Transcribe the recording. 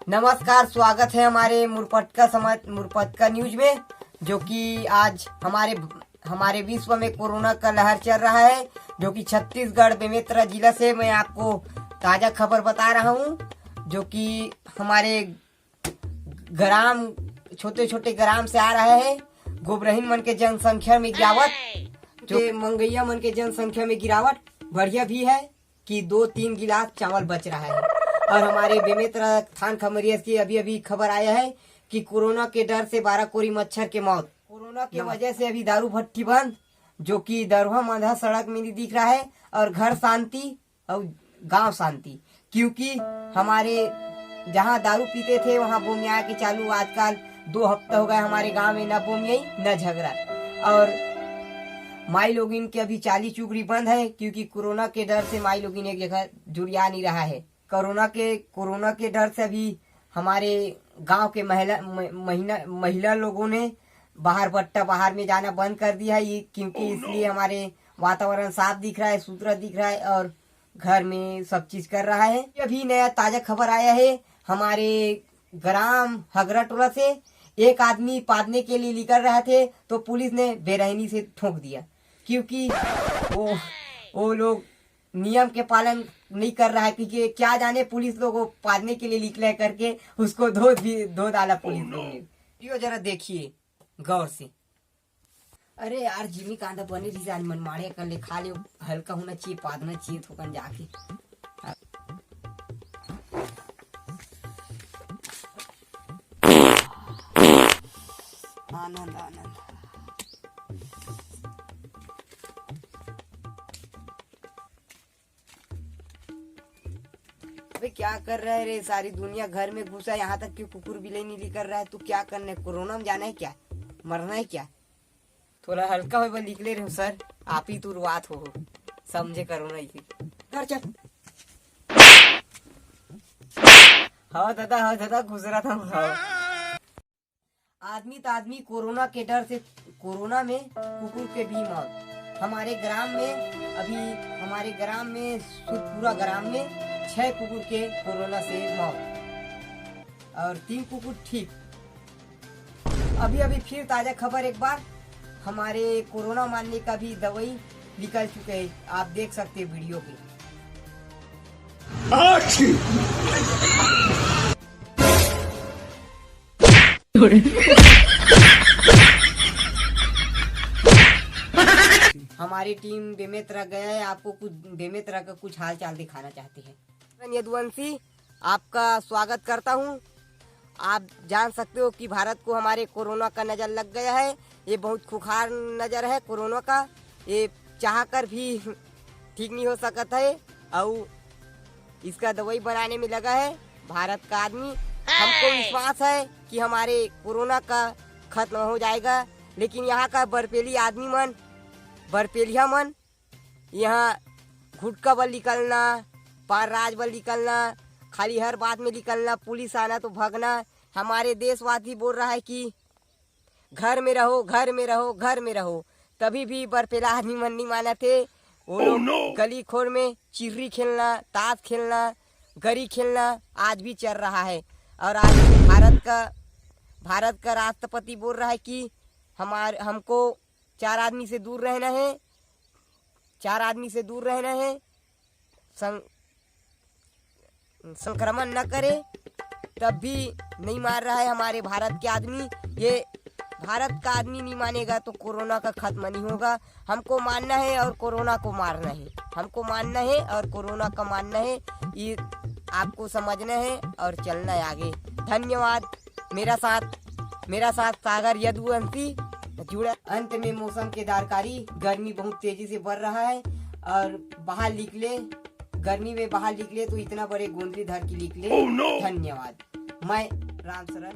नमस्कार, स्वागत है हमारे मुरपटका न्यूज में। जो कि आज हमारे विश्व में कोरोना का लहर चल रहा है, जो कि छत्तीसगढ़ बेमेतरा जिला से मैं आपको ताजा खबर बता रहा हूं। जो कि हमारे ग्राम, छोटे छोटे ग्राम से आ रहा है। गोबरहीन मन के जनसंख्या में गिरावट, जो मंगैया मन के जनसंख्या में गिरावट बढ़िया भी है कि 2-3 गिलास चावल बच रहा है। और हमारे बेमेतरा थान खमरिया की अभी खबर आया है कि कोरोना के डर से 12 कोरी मच्छर के मौत। कोरोना की वजह से अभी दारू भट्टी बंद, जो कि दरवा मांधा सड़क में नहीं दिख रहा है। और घर शांति और गांव शांति, क्योंकि हमारे जहां दारू पीते थे वहां बोमिया के चालू। आजकल 2 हफ्ता हो गए हमारे गांव में न बोमियाई न झगड़ा। और माई लोगिन के अभी चाली चुगरी बंद है, क्योंकि कोरोना के डर से माई लोगिन एक जगह जुड़िया नहीं रहा है। कोरोना के डर से अभी हमारे गांव के महिला लोगों ने बाहर में जाना बंद कर दिया है, क्योंकि इसलिए हमारे वातावरण साफ दिख रहा है, सुथरा दिख रहा है और घर में सब चीज कर रहा है। अभी नया ताजा खबर आया है हमारे ग्राम हगरा टोला से। एक आदमी पादने के लिए निकल रहे थे तो पुलिस ने बेरहमी से ठोक दिया, क्योंकि वो लोग नियम के पालन नहीं कर रहा है। क्योंकि क्या जाने पुलिस लोग को पादने के लिए निकले करके उसको धो डाला पुलिस लोग ने। वीडियो जरा देखिए गौर से। अरे यार, जिमी कांदा बने डिजाइन मन मारे कर ले, खा ले, हल्का होना चाहिए, पादना चाहिए थोकन जाके। आनंद आनंद। अबे क्या कर रहा है रे? सारी दुनिया घर में घुसा, यहाँ तक कि कुकुर बिलाई नहीं कर रहा है। तू क्या करना है? कोरोना में जाना है क्या? मरना है क्या? थोड़ा हल्का हो निकले रहे सर, आप ही तुरवात हो समझे। कोरोना ही घर चल। हाँ दादा गुजरा था। आदमी कोरोना के डर से, कोरोना में कुकुर के भी मौत। हमारे ग्राम में पूरा ग्राम में 6 कुकुर के कोरोना से मौत और 3 कुकुर ठीक। अभी फिर ताजा खबर एक बार, हमारे कोरोना मारने का भी दवाई निकल चुके हैं। आप देख सकते हैं वीडियो पे। हमारी टीम बेमेतरा गया है, आपको कुछ बेमेतरा का कुछ हाल चाल दिखाना चाहते हैं। यदुवंशी आपका स्वागत करता हूं। आप जान सकते हो कि भारत को हमारे कोरोना का नजर लग गया है। ये बहुत खुखार नजर है कोरोना का, ये चाहकर भी ठीक नहीं हो सकता है। और इसका दवाई बनाने में लगा है भारत का आदमी। हमको विश्वास है कि हमारे कोरोना का खत्म हो जाएगा। लेकिन यहाँ का बरपेलिया मन यहाँ घुटका बल निकलना, पार राज बल निकलना, खाली हर बात में निकलना, पुलिस आना तो भागना। हमारे देशवासी बोल रहा है कि घर में रहो। तभी भी बरपेला आदमी मन नहीं माना थे। वो लोग गली खोर में चिर्री खेलना, ताश खेलना, गरी खेलना आज भी चल रहा है। और आज भारत का राष्ट्रपति बोल रहा है कि हमको 4 आदमी से दूर रहना है, संक्रमण न करे। तब भी नहीं मार रहा है हमारे भारत के आदमी। ये भारत का आदमी नहीं मानेगा तो कोरोना का खत्म नहीं होगा। हमको मानना है और कोरोना को मारना है। ये आपको समझना है और चलना है आगे। धन्यवाद। मेरा साथ सागर यदुवंशी जुड़ा। अंत में मौसम की जानकारी, गर्मी बहुत तेजी से बढ़ रहा है और गर्मी में बाहर निकले तो इतना बड़े गोंदली धर के निकले। धन्यवाद। मैं राम शरण।